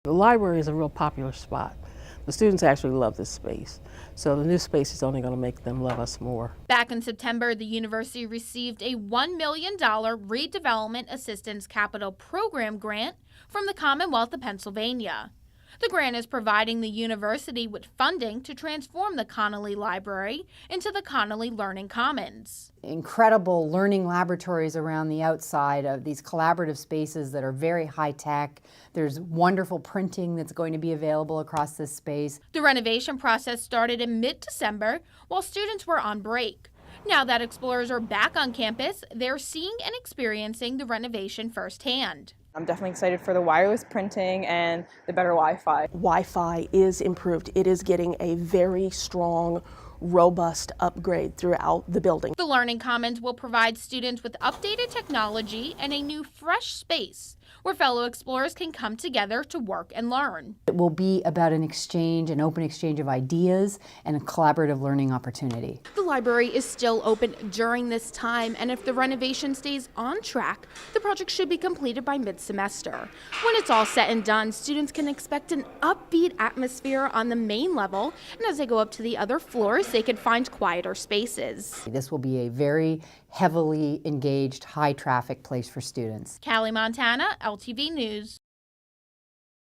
The library is a real popular spot. The students actually love this space, so the new space is only going to make them love us more. Back in September, the university received a $1 million Redevelopment Assistance Capital Program grant from the Commonwealth of Pennsylvania. The grant is providing the university with funding to transform the Connelly Library into the Connelly Learning Commons. Incredible learning laboratories around the outside of these collaborative spaces that are very high-tech. There's wonderful printing that's going to be available across this space. The renovation process started in mid-December while students were on break. Now that explorers are back on campus, they're seeing and experiencing the renovation firsthand. I'm definitely excited for the wireless printing and the better Wi-Fi. Wi-Fi is improved. It is getting a very strong, robust upgrade throughout the building. The Learning Commons will provide students with updated technology and a new, fresh space where fellow explorers can come together to work and learn. It will be about an exchange, an open exchange of ideas and a collaborative learning opportunity. The library is still open during this time, and if the renovation stays on track, the project should be completed by mid-semester. When it's all said and done, students can expect an upbeat atmosphere on the main level, and as they go up to the other floors, they can find quieter spaces. This will be a very heavily engaged, high-traffic place for students. Callie, Montana, LTV News.